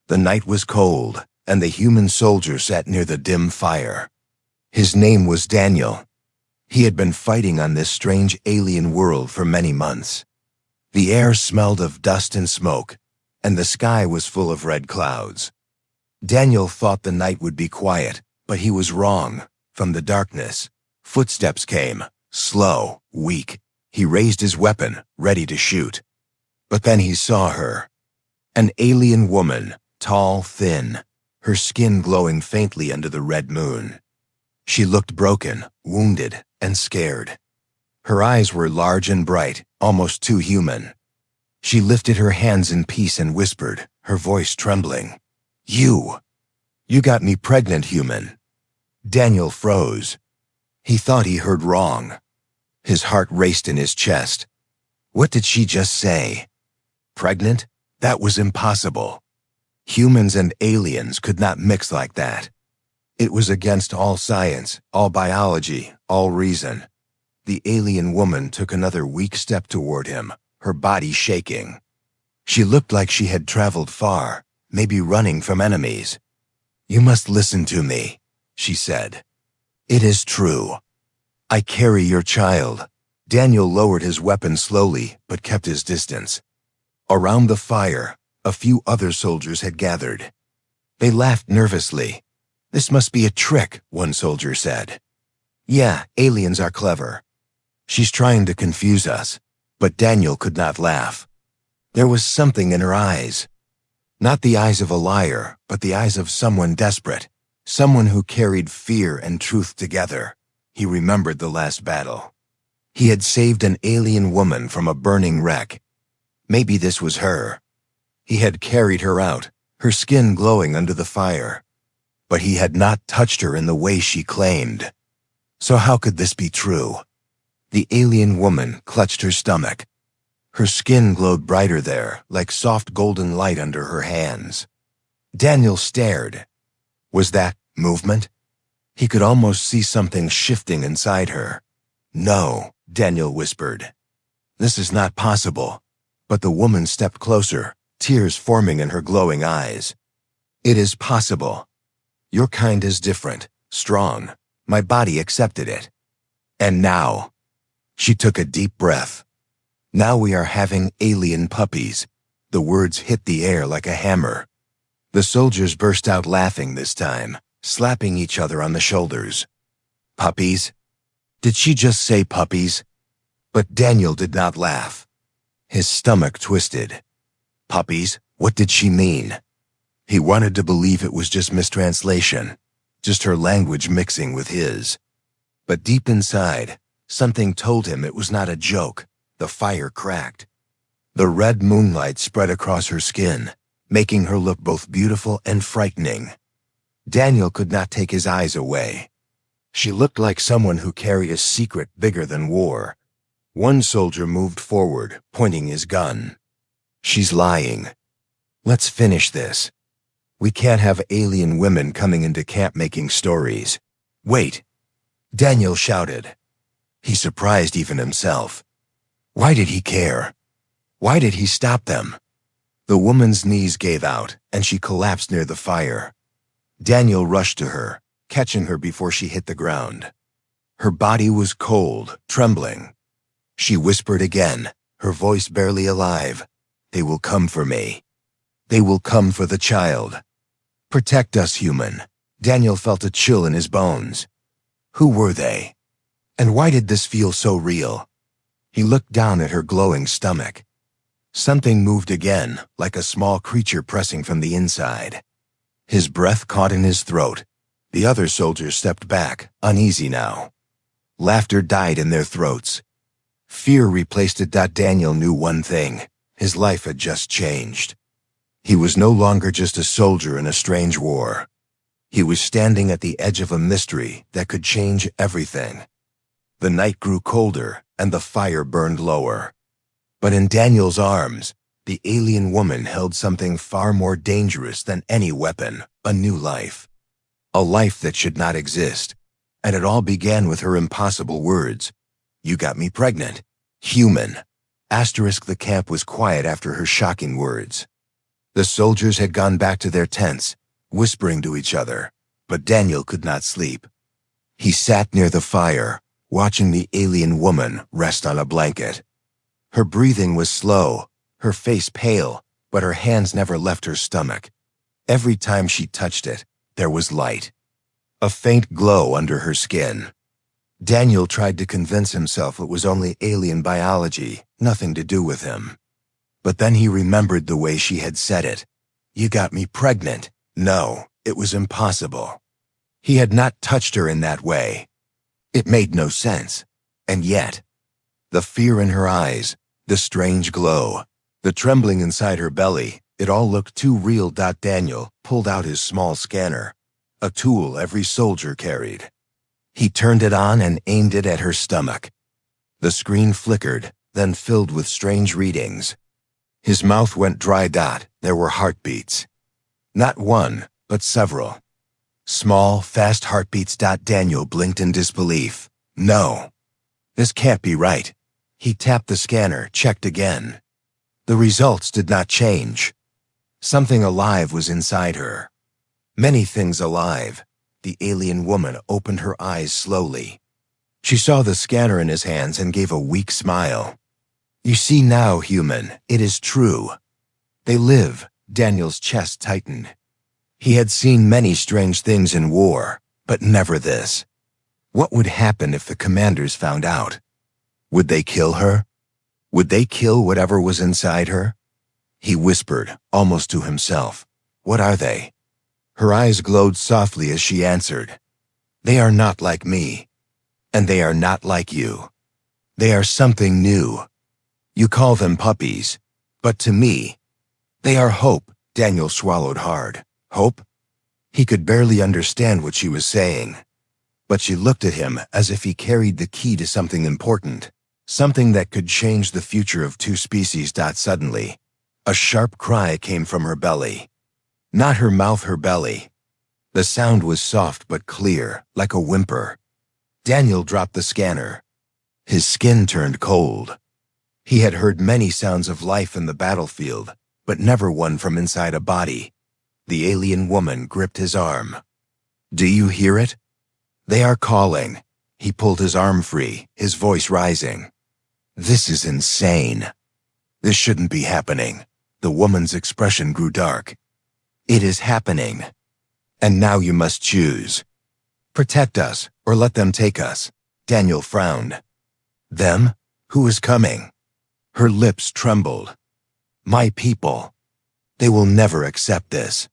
The night was cold, and the human soldier sat near the dim fire. His name was Daniel. He had been fighting on this strange alien world for many months. The air smelled of dust and smoke, and the sky was full of red clouds. Daniel thought the night would be quiet, but he was wrong. From the darkness, footsteps came, slow, weak. He raised his weapon, ready to shoot. But then he saw her. An alien woman, tall, thin, her skin glowing faintly under the red moon. She looked broken, wounded, and scared. Her eyes were large and bright, almost too human. She lifted her hands in peace and whispered, her voice trembling, "You got me pregnant, human." Daniel froze. He thought he heard wrong. His heart raced in his chest. What did she just say? Pregnant? That was impossible. Humans and aliens could not mix like that. It was against all science, all biology, all reason. The alien woman took another weak step toward him, her body shaking. She looked like she had traveled far, maybe running from enemies. "You must listen to me," she said. "It is true. I carry your child." Daniel lowered his weapon slowly, but kept his distance. Around the fire, a few other soldiers had gathered. They laughed nervously. "This must be a trick," one soldier said. "Yeah, aliens are clever. She's trying to confuse us." But Daniel could not laugh. There was something in her eyes. Not the eyes of a liar, but the eyes of someone desperate. Someone who carried fear and truth together. He remembered the last battle. He had saved an alien woman from a burning wreck. Maybe this was her. He had carried her out, her skin glowing under the fire. But he had not touched her in the way she claimed. So how could this be true? The alien woman clutched her stomach. Her skin glowed brighter there, like soft golden light under her hands. Daniel stared. Was that movement? He could almost see something shifting inside her. "No," Daniel whispered. "This is not possible." But the woman stepped closer, tears forming in her glowing eyes. "It is possible. Your kind is different, strong. My body accepted it. And now," she took a deep breath, "now we are having alien puppies." The words hit the air like a hammer. The soldiers burst out laughing this time, slapping each other on the shoulders. Puppies? Did she just say puppies? But Daniel did not laugh. His stomach twisted. Puppies? What did she mean? He wanted to believe it was just mistranslation, just her language mixing with his. But deep inside, something told him it was not a joke. The fire cracked. The red moonlight spread across her skin, making her look both beautiful and frightening. Daniel could not take his eyes away. She looked like someone who carried a secret bigger than war. One soldier moved forward, pointing his gun. "She's lying. Let's finish this. We can't have alien women coming into camp making stories." "Wait!" Daniel shouted. He surprised even himself. Why did he care? Why did he stop them? The woman's knees gave out, and she collapsed near the fire. Daniel rushed to her, catching her before she hit the ground. Her body was cold, trembling. She whispered again, her voice barely alive, "They will come for me. They will come for the child. Protect us, human." Daniel felt a chill in his bones. Who were they? And why did this feel so real? He looked down at her glowing stomach. Something moved again, like a small creature pressing from the inside. His breath caught in his throat. The other soldiers stepped back, uneasy now. Laughter died in their throats. Fear replaced it. Daniel knew one thing. His life had just changed. He was no longer just a soldier in a strange war. He was standing at the edge of a mystery that could change everything. The night grew colder, and the fire burned lower. But in Daniel's arms, the alien woman held something far more dangerous than any weapon, a new life. A life that should not exist. And it all began with her impossible words. "You got me pregnant. Human." The camp was quiet after her shocking words. The soldiers had gone back to their tents, whispering to each other, but Daniel could not sleep. He sat near the fire, watching the alien woman rest on a blanket. Her breathing was slow, her face pale, but her hands never left her stomach. Every time she touched it, there was light. A faint glow under her skin. Daniel tried to convince himself it was only alien biology, nothing to do with him. But then he remembered the way she had said it. "You got me pregnant." No, it was impossible. He had not touched her in that way. It made no sense. And yet, the fear in her eyes, the strange glow, the trembling inside her belly, it all looked too real. Daniel pulled out his small scanner, a tool every soldier carried. He turned it on and aimed it at her stomach. The screen flickered, then filled with strange readings. His mouth went dry. There were heartbeats. Not one, but several. Small, fast heartbeats. Daniel blinked in disbelief. No, this can't be right. He tapped the scanner, checked again. The results did not change. Something alive was inside her. Many things alive. The alien woman opened her eyes slowly. She saw the scanner in his hands and gave a weak smile. "You see now, human, it is true. They live." Daniel's chest tightened. He had seen many strange things in war, but never this. What would happen if the commanders found out? Would they kill her? Would they kill whatever was inside her? He whispered, almost to himself, "What are they?" Her eyes glowed softly as she answered, "They are not like me, and they are not like you. They are something new. You call them puppies, but to me, they are hope." Daniel swallowed hard. Hope? He could barely understand what she was saying. But she looked at him as if he carried the key to something important, something that could change the future of two species. Suddenly, a sharp cry came from her belly. Not her mouth, her belly. The sound was soft but clear, like a whimper. Daniel dropped the scanner. His skin turned cold. He had heard many sounds of life in the battlefield, but never one from inside a body. The alien woman gripped his arm. "Do you hear it? They are calling." He pulled his arm free, his voice rising. "This is insane. This shouldn't be happening." The woman's expression grew dark. "It is happening. And now you must choose. Protect us, or let them take us." Daniel frowned. "Them? Who is coming?" Her lips trembled. "My people. They will never accept this.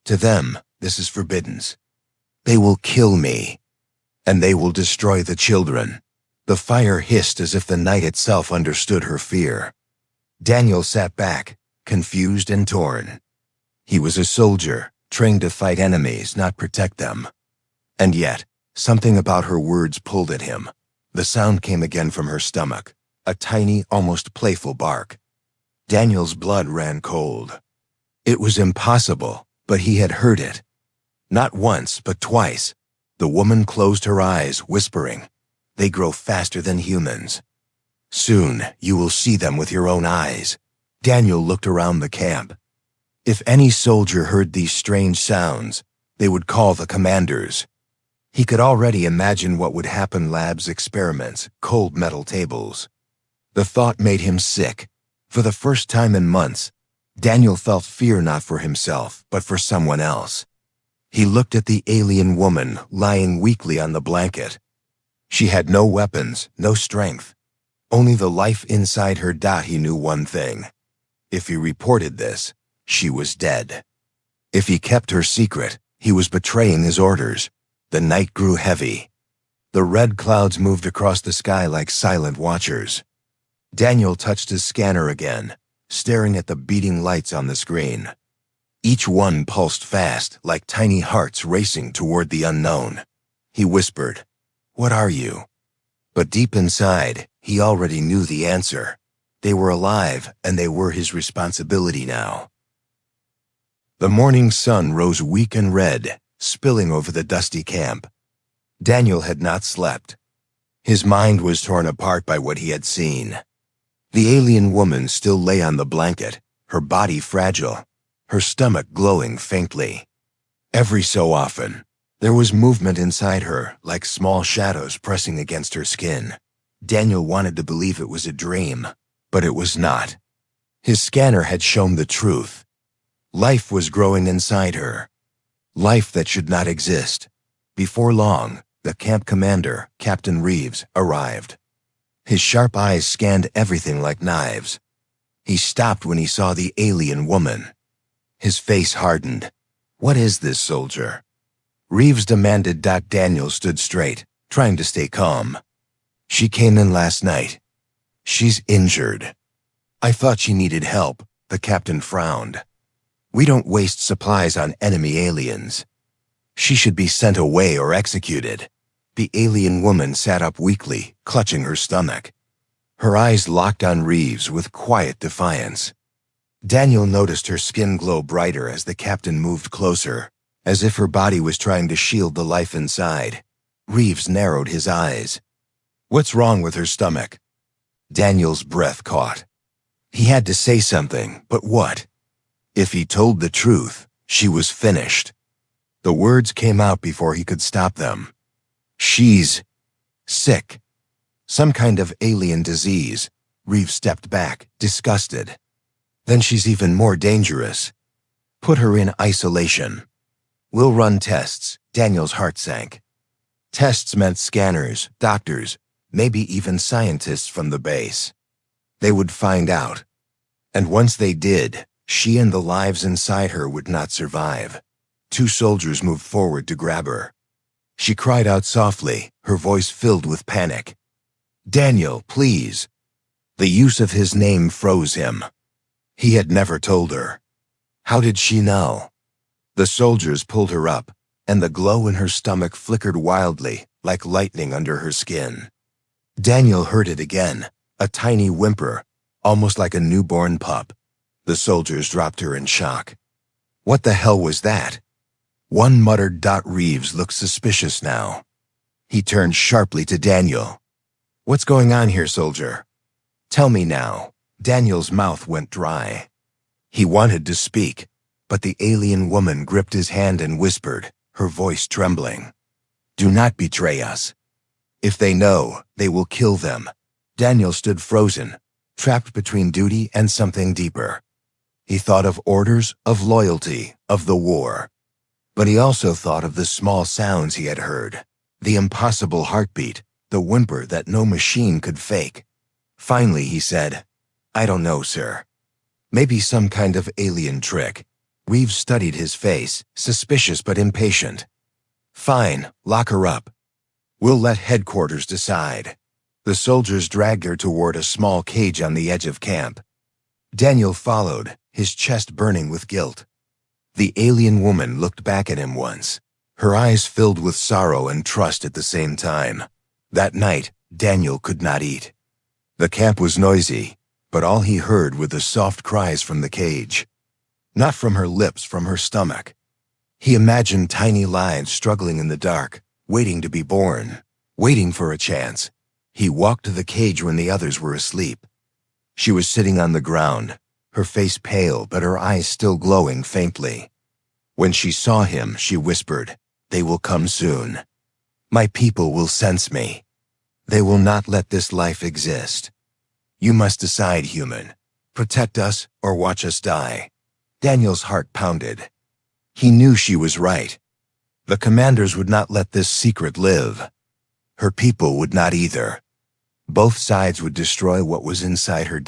To them, this is forbidden. They will kill me, and they will destroy the children." The fire hissed as if the night itself understood her fear. Daniel sat back, confused and torn. He was a soldier, trained to fight enemies, not protect them. And yet, something about her words pulled at him. The sound came again from her stomach, a tiny, almost playful bark. Daniel's blood ran cold. It was impossible, but he had heard it. Not once, but twice. The woman closed her eyes, whispering, "They grow faster than humans. Soon, you will see them with your own eyes." Daniel looked around the camp. If any soldier heard these strange sounds, they would call the commanders. He could already imagine what would happen: labs, experiments, cold metal tables. The thought made him sick. For the first time in months, Daniel felt fear not for himself, but for someone else. He looked at the alien woman lying weakly on the blanket. She had no weapons, no strength, only the life inside her. He knew one thing. If he reported this, she was dead. If he kept her secret, he was betraying his orders. The night grew heavy. The red clouds moved across the sky like silent watchers. Daniel touched his scanner again, staring at the beating lights on the screen. Each one pulsed fast, like tiny hearts racing toward the unknown. He whispered, "What are you?" But deep inside, he already knew the answer. They were alive, and they were his responsibility now. The morning sun rose weak and red, spilling over the dusty camp. Daniel had not slept. His mind was torn apart by what he had seen. The alien woman still lay on the blanket, her body fragile. her stomach glowing faintly. Every so often, there was movement inside her, like small shadows pressing against her skin. Daniel wanted to believe it was a dream, but it was not. His scanner had shown the truth. Life was growing inside her. Life that should not exist. Before long, the camp commander, Captain Reeves, arrived. His sharp eyes scanned everything like knives. He stopped when he saw the alien woman. His face hardened. "What is this, soldier?" Reeves demanded. Daniel stood straight, trying to stay calm. "She came in last night. She's injured." "I thought she needed help," the captain frowned. "We don't waste supplies on enemy aliens. She should be sent away or executed." The alien woman sat up weakly, clutching her stomach. Her eyes locked on Reeves with quiet defiance. Daniel noticed her skin glow brighter as the captain moved closer, as if her body was trying to shield the life inside. Reeves narrowed his eyes. "What's wrong with her stomach?" Daniel's breath caught. He had to say something, but what? If he told the truth, she was finished. The words came out before he could stop them. "She's sick. Some kind of alien disease." Reeves stepped back, disgusted. "Then she's even more dangerous. Put her in isolation. We'll run tests." Daniel's heart sank. Tests meant scanners, doctors, maybe even scientists from the base. They would find out. And once they did, she and the lives inside her would not survive. Two soldiers moved forward to grab her. She cried out softly, her voice filled with panic. "Daniel, please." The use of his name froze him. He had never told her. How did she know? The soldiers pulled her up, and the glow in her stomach flickered wildly, like lightning under her skin. Daniel heard it again, a tiny whimper, almost like a newborn pup. The soldiers dropped her in shock. What the hell was that? One muttered. Reeves looked suspicious now. He turned sharply to Daniel. "What's going on here, soldier? Tell me now." Daniel's mouth went dry. He wanted to speak, but the alien woman gripped his hand and whispered, her voice trembling. "Do not betray us. If they know, they will kill them." Daniel stood frozen, trapped between duty and something deeper. He thought of orders, of loyalty, of the war. But he also thought of the small sounds he had heard, the impossible heartbeat, the whimper that no machine could fake. Finally, he said, "I don't know, sir. Maybe some kind of alien trick." Reeves studied his face, suspicious but impatient. "Fine, lock her up. We'll let headquarters decide." The soldiers dragged her toward a small cage on the edge of camp. Daniel followed, his chest burning with guilt. The alien woman looked back at him once, her eyes filled with sorrow and trust at the same time. That night, Daniel could not eat. The camp was noisy, but all he heard were the soft cries from the cage. Not from her lips, from her stomach. He imagined tiny lives struggling in the dark, waiting to be born, waiting for a chance. He walked to the cage when the others were asleep. She was sitting on the ground, her face pale but her eyes still glowing faintly. When she saw him, she whispered, "They will come soon. My people will sense me. They will not let this life exist. You must decide, human. Protect us or watch us die." Daniel's heart pounded. He knew she was right. The commanders would not let this secret live. Her people would not either. Both sides would destroy what was inside her.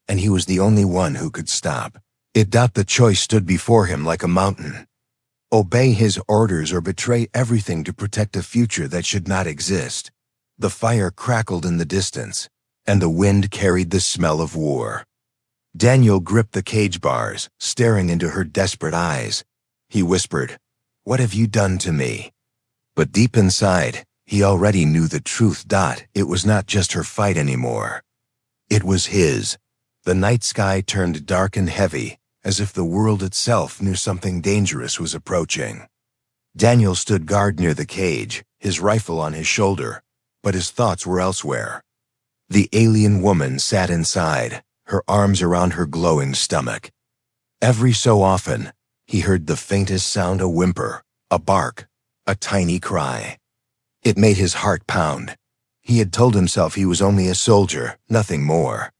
And he was the only one who could stop it. The choice stood before him like a mountain. Obey his orders or betray everything to protect a future that should not exist. The fire crackled in the distance, and the wind carried the smell of war. Daniel gripped the cage bars, staring into her desperate eyes. He whispered, "What have you done to me?" But deep inside, he already knew the truth. It was not just her fight anymore. It was his. The night sky turned dark and heavy, as if the world itself knew something dangerous was approaching. Daniel stood guard near the cage, his rifle on his shoulder, but his thoughts were elsewhere. The alien woman sat inside, her arms around her glowing stomach. Every so often, he heard the faintest sound, a whimper, a bark, a tiny cry. It made his heart pound. He had told himself he was only a soldier, nothing more.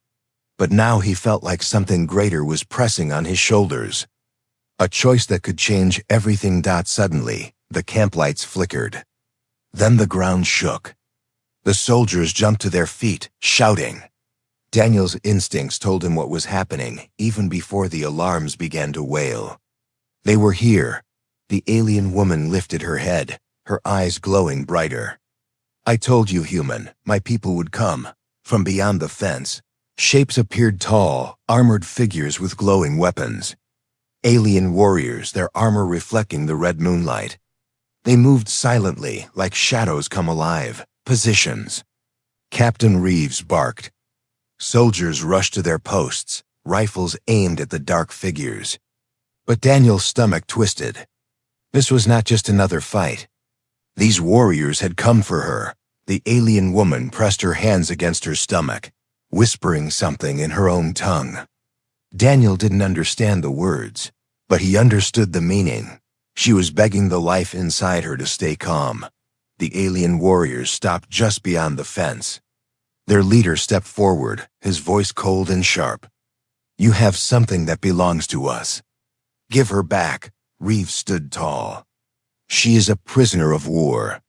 But now he felt like something greater was pressing on his shoulders. A choice that could change everything. Suddenly, the camp lights flickered. Then the ground shook. The soldiers jumped to their feet, shouting. Daniel's instincts told him what was happening, even before the alarms began to wail. They were here. The alien woman lifted her head, her eyes glowing brighter. "I told you, human, my people would come." From beyond the fence, shapes appeared, tall, armored figures with glowing weapons. Alien warriors, their armor reflecting the red moonlight. They moved silently, like shadows come alive. Positions. Captain Reeves barked. Soldiers rushed to their posts, rifles aimed at the dark figures. But Daniel's stomach twisted. This was not just another fight. These warriors had come for her. The alien woman pressed her hands against her stomach, whispering something in her own tongue. Daniel didn't understand the words, but he understood the meaning. She was begging the life inside her to stay calm. The alien warriors stopped just beyond the fence. Their leader stepped forward, his voice cold and sharp. "You have something that belongs to us. Give her back." Reeves stood tall. "She is a prisoner of war,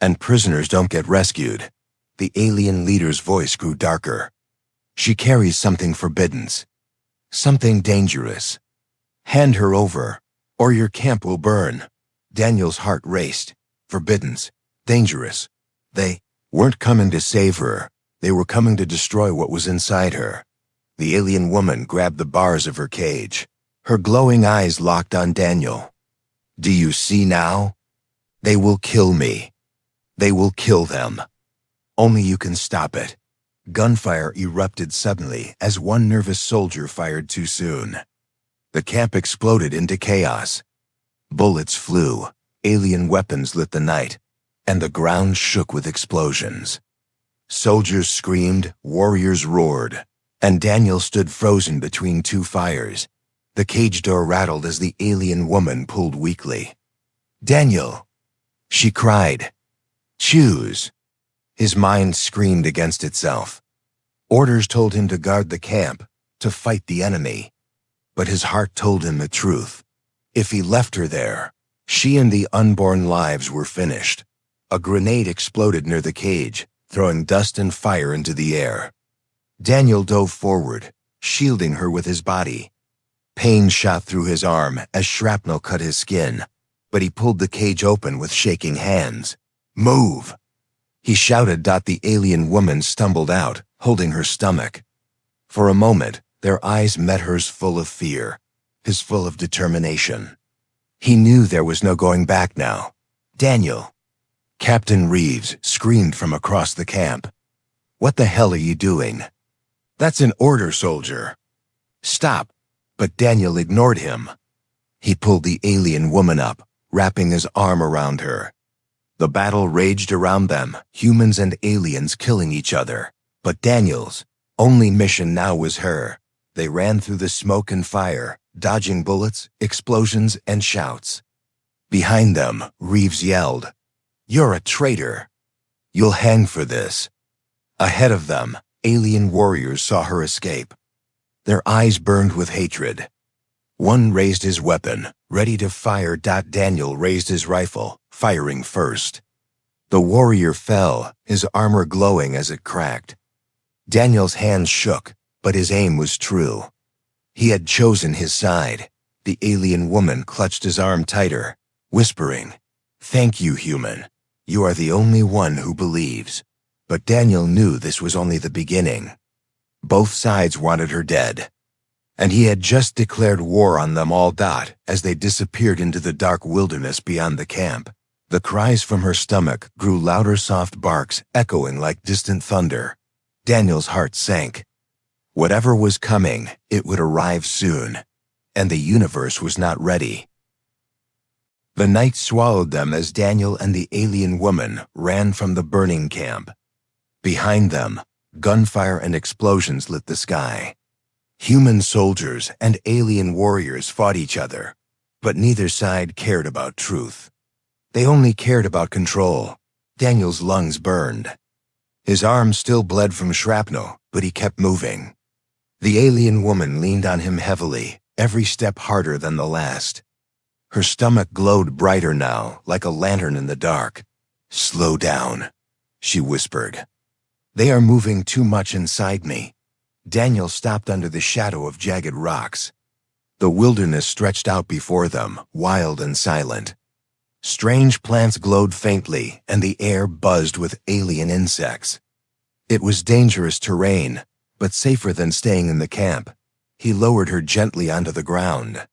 and prisoners don't get rescued." The alien leader's voice grew darker. "She carries something forbidden, something dangerous. Hand her over, or your camp will burn." Daniel's heart raced. Forbidden, dangerous. They weren't coming to save her. They were coming to destroy what was inside her. The alien woman grabbed the bars of her cage. Her glowing eyes locked on Daniel. "Do you see now? They will kill me. They will kill them. Only you can stop it." Gunfire erupted suddenly as one nervous soldier fired too soon. The camp exploded into chaos. Bullets flew, alien weapons lit the night, and the ground shook with explosions. Soldiers screamed, warriors roared, and Daniel stood frozen between two fires. The cage door rattled as the alien woman pulled weakly. "Daniel!" she cried. "Choose." His mind screamed against itself. Orders told him to guard the camp, to fight the enemy. But his heart told him the truth. If he left her there, she and the unborn lives were finished. A grenade exploded near the cage, throwing dust and fire into the air. Daniel dove forward, shielding her with his body. Pain shot through his arm as shrapnel cut his skin, but he pulled the cage open with shaking hands. "Move!" he shouted. The alien woman stumbled out, holding her stomach. For a moment, their eyes met hers, full of fear, his full of determination. He knew there was no going back now. "Daniel!" Captain Reeves screamed from across the camp. "What the hell are you doing?" "That's an order, soldier." "Stop." But Daniel ignored him. He pulled the alien woman up, wrapping his arm around her. The battle raged around them, humans and aliens killing each other. But Daniel's only mission now was her. They ran through the smoke and fire, dodging bullets, explosions, and shouts. Behind them, Reeves yelled, "You're a traitor. You'll hang for this." Ahead of them, alien warriors saw her escape. Their eyes burned with hatred. One raised his weapon, ready to fire. Daniel raised his rifle, firing first. The warrior fell, his armor glowing as it cracked. Daniel's hands shook, but his aim was true. He had chosen his side. The alien woman clutched his arm tighter, whispering, "Thank you, human. You are the only one who believes." But Daniel knew this was only the beginning. Both sides wanted her dead, and he had just declared war on them all. As they disappeared into the dark wilderness beyond the camp, the cries from her stomach grew louder, soft barks echoing like distant thunder. Daniel's heart sank. Whatever was coming, it would arrive soon, and the universe was not ready. The night swallowed them as Daniel and the alien woman ran from the burning camp. Behind them, gunfire and explosions lit the sky. Human soldiers and alien warriors fought each other, but neither side cared about truth. They only cared about control. Daniel's lungs burned. His arm still bled from shrapnel, but he kept moving. The alien woman leaned on him heavily, every step harder than the last. Her stomach glowed brighter now, like a lantern in the dark. "Slow down," she whispered. "They are moving too much inside me." Daniel stopped under the shadow of jagged rocks. The wilderness stretched out before them, wild and silent. Strange plants glowed faintly, and the air buzzed with alien insects. It was dangerous terrain, but safer than staying in the camp. He lowered her gently onto the ground.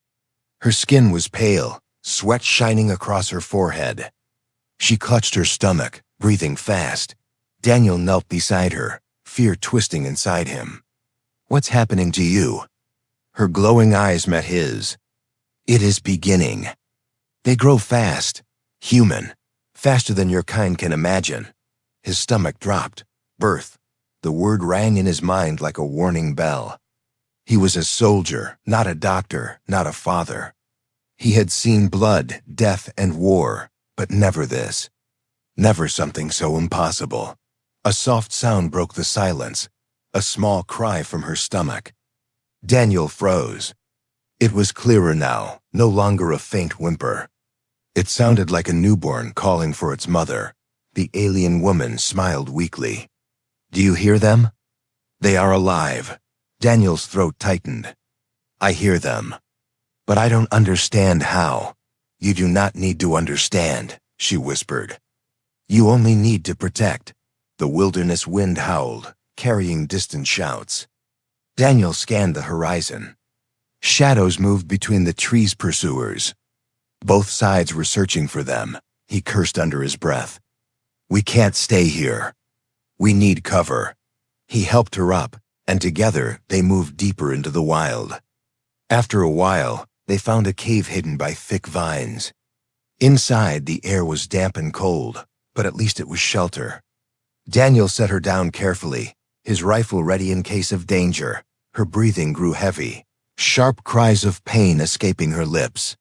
Her skin was pale, sweat shining across her forehead. She clutched her stomach, breathing fast. Daniel knelt beside her, fear twisting inside him. "What's happening to you?" Her glowing eyes met his. "It is beginning." "They grow fast. Human. Faster than your kind can imagine." His stomach dropped. Birth. The word rang in his mind like a warning bell. He was a soldier, not a doctor, not a father. He had seen blood, death, and war, but never this. Never something so impossible. A soft sound broke the silence, a small cry from her stomach. Daniel froze. It was clearer now, no longer a faint whimper. It sounded like a newborn calling for its mother. The alien woman smiled weakly. "Do you hear them?" "They are alive." Daniel's throat tightened. "I hear them. But I don't understand how." "You do not need to understand," she whispered. "You only need to protect." The wilderness wind howled, carrying distant shouts. Daniel scanned the horizon. Shadows moved between the trees' pursuers. Both sides were searching for them. He cursed under his breath. "We can't stay here. We need cover." He helped her up, and together they moved deeper into the wild. After a while, they found a cave hidden by thick vines. Inside, the air was damp and cold, but at least it was shelter. Daniel set her down carefully, his rifle ready in case of danger. Her breathing grew heavy, sharp cries of pain escaping her lips.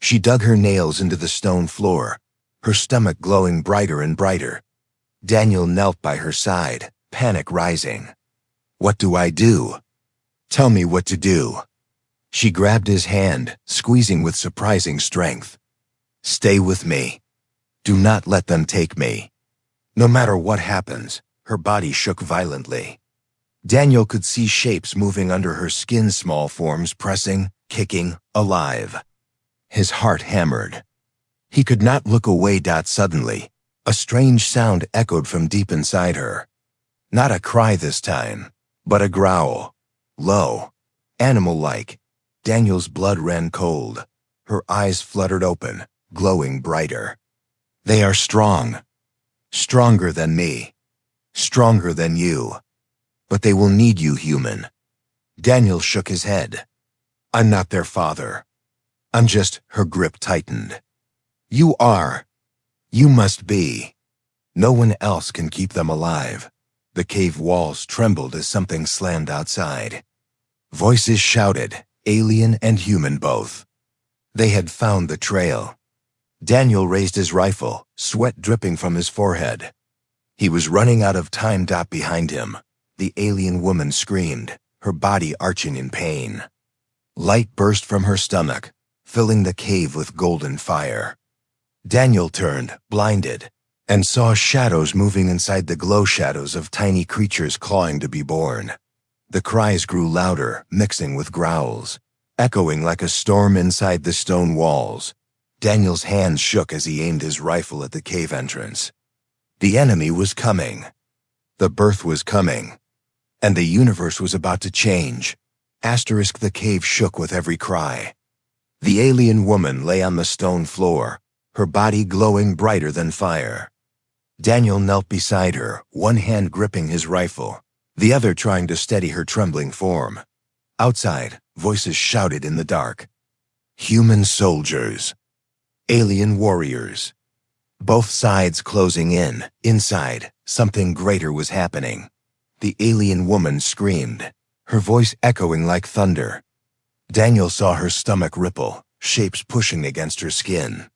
She dug her nails into the stone floor, her stomach glowing brighter and brighter. Daniel knelt by her side, panic rising. "What do I do? Tell me what to do." She grabbed his hand, squeezing with surprising strength. "Stay with me. Do not let them take me." No matter what happens, her body shook violently. Daniel could see shapes moving under her skin, small forms pressing, kicking, alive. His heart hammered. He could not look away. Suddenly, a strange sound echoed from deep inside her. Not a cry this time, but a growl. Low, animal-like. Daniel's blood ran cold. Her eyes fluttered open, glowing brighter. "They are strong. Stronger than me. Stronger than you. But they will need you, human." Daniel shook his head. "I'm not their father. I'm just..." Her grip tightened. "You are. You must be. No one else can keep them alive." The cave walls trembled as something slammed outside. Voices shouted, alien and human both. They had found the trail. Daniel raised his rifle, sweat dripping from his forehead. He was running out of time. Behind him, the alien woman screamed, her body arching in pain. Light burst from her stomach, filling the cave with golden fire. Daniel turned, blinded, and saw shadows moving inside the glow shadows of tiny creatures clawing to be born. The cries grew louder, mixing with growls, echoing like a storm inside the stone walls. Daniel's hands shook as he aimed his rifle at the cave entrance. The enemy was coming. The birth was coming. And the universe was about to change. The cave shook with every cry. The alien woman lay on the stone floor, her body glowing brighter than fire. Daniel knelt beside her, one hand gripping his rifle, the other trying to steady her trembling form. Outside, voices shouted in the dark. Human soldiers. Alien warriors. Both sides closing in. Inside, something greater was happening. The alien woman screamed. her voice echoing like thunder. Daniel saw her stomach ripple, shapes pushing against her skin.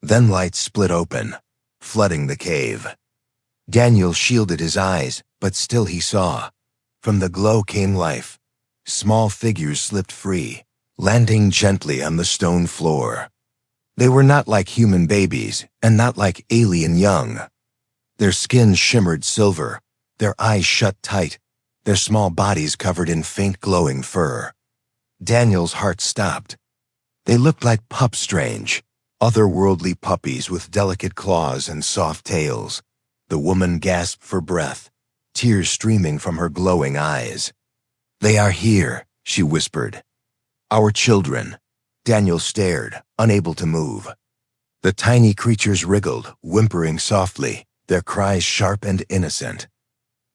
Then light split open, flooding the cave. Daniel shielded his eyes, but still he saw. From the glow came life. Small figures slipped free, landing gently on the stone floor. They were not like human babies, and not like alien young. Their skin shimmered silver, their eyes shut tight, their small bodies covered in faint glowing fur. Daniel's heart stopped. They looked like pup strange, otherworldly puppies with delicate claws and soft tails. The woman gasped for breath, tears streaming from her glowing eyes. "They are here," she whispered. "Our children." Daniel stared, unable to move. The tiny creatures wriggled, whimpering softly, their cries sharp and innocent.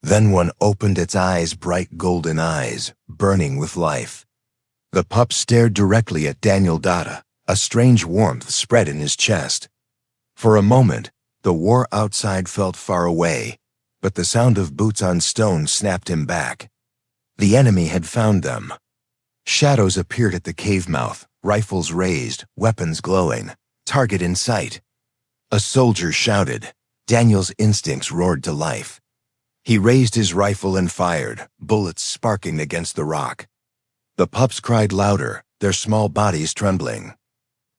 Then one opened its eyes, bright golden eyes, burning with life. The pup stared directly at Daniel Dada, a strange warmth spread in his chest. For a moment, the war outside felt far away, but the sound of boots on stone snapped him back. The enemy had found them. Shadows appeared at the cave mouth, rifles raised, weapons glowing, target in sight. A soldier shouted. Daniel's instincts roared to life. He raised his rifle and fired, bullets sparking against the rock. The pups cried louder, their small bodies trembling.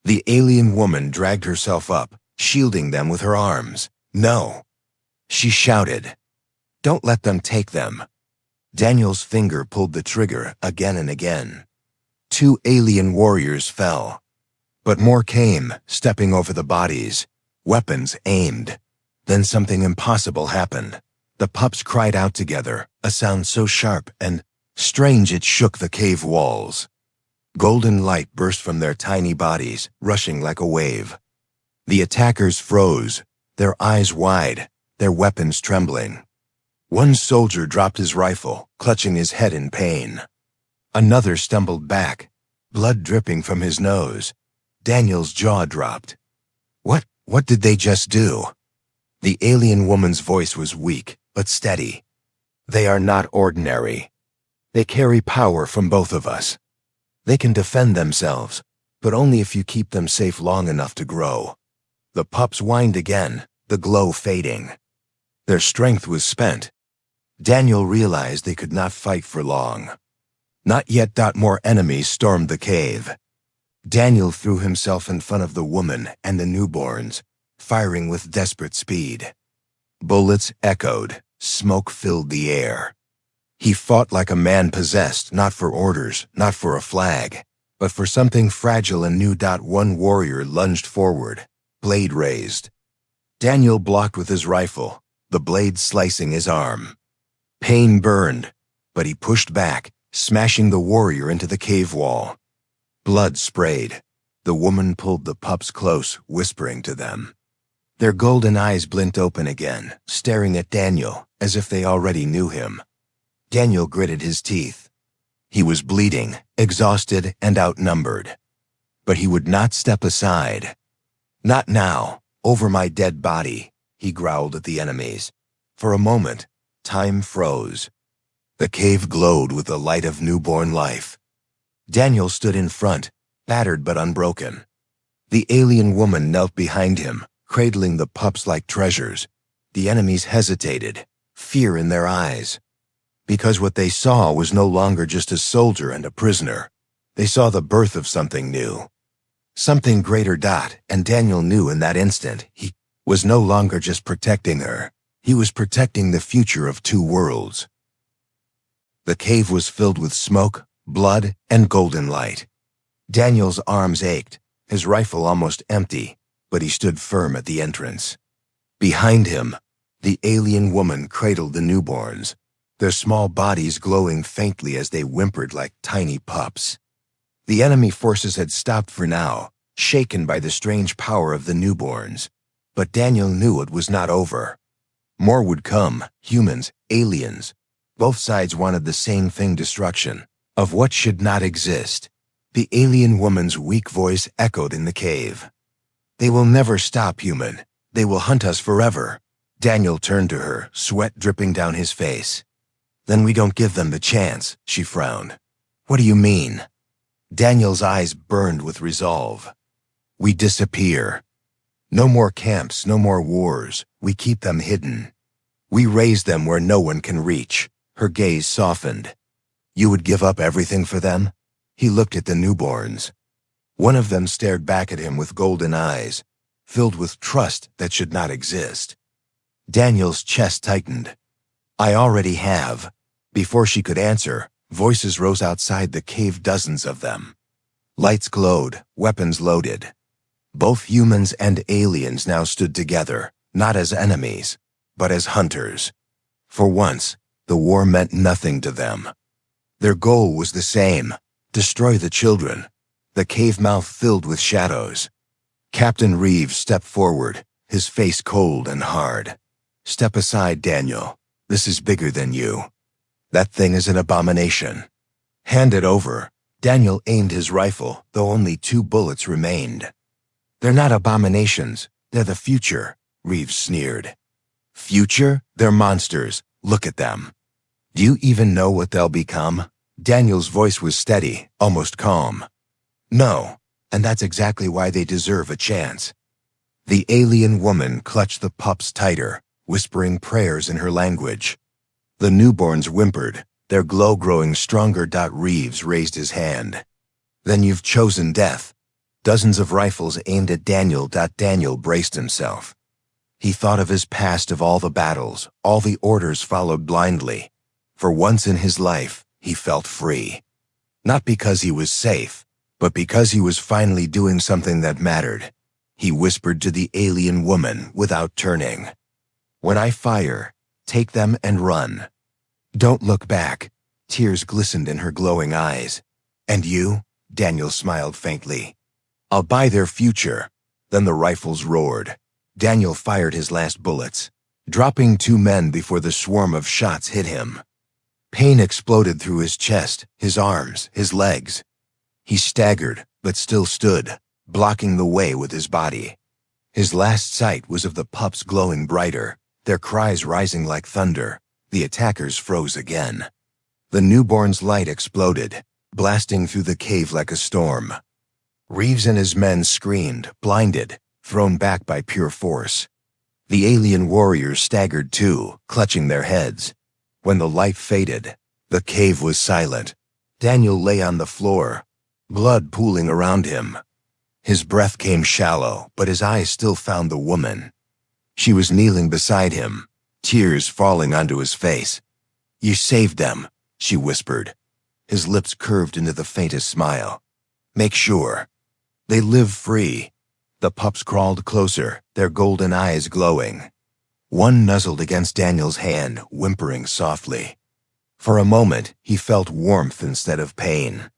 The alien woman dragged herself up, shielding them with her arms. "No!" She shouted. "Don't let them take them." Daniel's finger pulled the trigger again and again. 2 alien warriors fell. But more came, stepping over the bodies. Weapons aimed. Then something impossible happened. The pups cried out together, a sound so sharp and strange it shook the cave walls. Golden light burst from their tiny bodies, rushing like a wave. The attackers froze, their eyes wide, their weapons trembling. One soldier dropped his rifle, clutching his head in pain. Another stumbled back, blood dripping from his nose. Daniel's jaw dropped. What did they just do?" The alien woman's voice was weak, but steady. "They are not ordinary. They carry power from both of us. They can defend themselves, but only if you keep them safe long enough to grow." The pups whined again, the glow fading. Their strength was spent. Daniel realized they could not fight for long. Not yet. More enemies stormed the cave. Daniel threw himself in front of the woman and the newborns, firing with desperate speed. Bullets echoed, smoke filled the air. He fought like a man possessed, not for orders, not for a flag, but for something fragile and new. One warrior lunged forward, blade raised. Daniel blocked with his rifle, the blade slicing his arm. Pain burned, but he pushed back, smashing the warrior into the cave wall. Blood sprayed. The woman pulled the pups close, whispering to them. Their golden eyes blinked open again, staring at Daniel as if they already knew him. Daniel gritted his teeth. He was bleeding, exhausted, and outnumbered. But he would not step aside. "Not now, over my dead body," he growled at the enemies. For a moment, time froze. The cave glowed with the light of newborn life. Daniel stood in front, battered but unbroken. The alien woman knelt behind him, cradling the pups like treasures. The enemies hesitated, fear in their eyes. Because what they saw was no longer just a soldier and a prisoner. They saw the birth of something new. Something greater. And Daniel knew in that instant he was no longer just protecting her. He was protecting the future of 2 worlds. The cave was filled with smoke, blood, and golden light. Daniel's arms ached, his rifle almost empty, but he stood firm at the entrance. Behind him, the alien woman cradled the newborns, their small bodies glowing faintly as they whimpered like tiny pups. The enemy forces had stopped for now, shaken by the strange power of the newborns. But Daniel knew it was not over. More would come, humans, aliens. Both sides wanted the same thing: destruction of what should not exist. The alien woman's weak voice echoed in the cave. "They will never stop, human. They will hunt us forever." Daniel turned to her, sweat dripping down his face. Then we don't give them the chance, she frowned. What do you mean? Daniel's eyes burned with resolve. We disappear. No more camps, no more wars. We keep them hidden. We raise them where no one can reach. Her gaze softened. You would give up everything for them? He looked at the newborns. One of them stared back at him with golden eyes, filled with trust that should not exist. Daniel's chest tightened. I already have. Before she could answer, voices rose outside the cave, dozens of them. Lights glowed, weapons loaded. Both humans and aliens now stood together, not as enemies, but as hunters. For once, the war meant nothing to them. Their goal was the same: destroy the children. The cave mouth filled with shadows. Captain Reeves stepped forward, his face cold and hard. Step aside, Daniel. This is bigger than you. That thing is an abomination. Hand it over. Daniel aimed his rifle, though only 2 bullets remained. They're not abominations. They're the future, Reeves sneered. Future? They're monsters. Look at them. Do you even know what they'll become? Daniel's voice was steady, almost calm. No, and that's exactly why they deserve a chance. The alien woman clutched the pups tighter, whispering prayers in her language. The newborns whimpered, their glow growing stronger. Reeves raised his hand. Then you've chosen death. Dozens of rifles aimed at Daniel. Daniel braced himself. He thought of his past, of all the battles, all the orders followed blindly. For once in his life, he felt free. Not because he was safe, but because he was finally doing something that mattered. He whispered to the alien woman without turning. When I fire, take them and run. Don't look back. Tears glistened in her glowing eyes. And you? Daniel smiled faintly. I'll buy their future. Then the rifles roared. Daniel fired his last bullets, dropping 2 men before the swarm of shots hit him. Pain exploded through his chest, his arms, his legs. He staggered, but still stood, blocking the way with his body. His last sight was of the pups glowing brighter, their cries rising like thunder. The attackers froze again. The newborn's light exploded, blasting through the cave like a storm. Reeves and his men screamed, blinded, thrown back by pure force. The alien warriors staggered too, clutching their heads. When the light faded, the cave was silent. Daniel lay on the floor, blood pooling around him. His breath came shallow, but his eyes still found the woman. She was kneeling beside him, tears falling onto his face. You saved them, she whispered. His lips curved into the faintest smile. Make sure. They live free. The pups crawled closer, their golden eyes glowing. One nuzzled against Daniel's hand, whimpering softly. For a moment, he felt warmth instead of pain.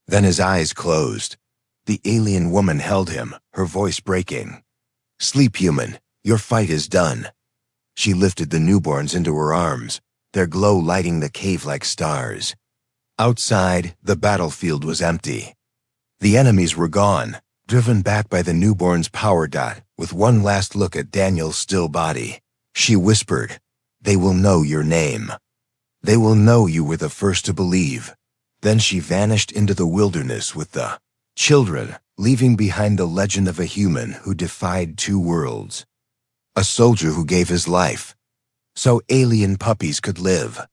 Then his eyes closed. The alien woman held him, her voice breaking. Sleep, human. Your fight is done. She lifted the newborns into her arms, their glow lighting the cave like stars. Outside, the battlefield was empty. The enemies were gone, driven back by the newborn's power. With one last look at Daniel's still body, she whispered, They will know your name. They will know you were the first to believe. Then she vanished into the wilderness with the children, leaving behind the legend of a human who defied 2 worlds. A soldier who gave his life, so alien puppies could live.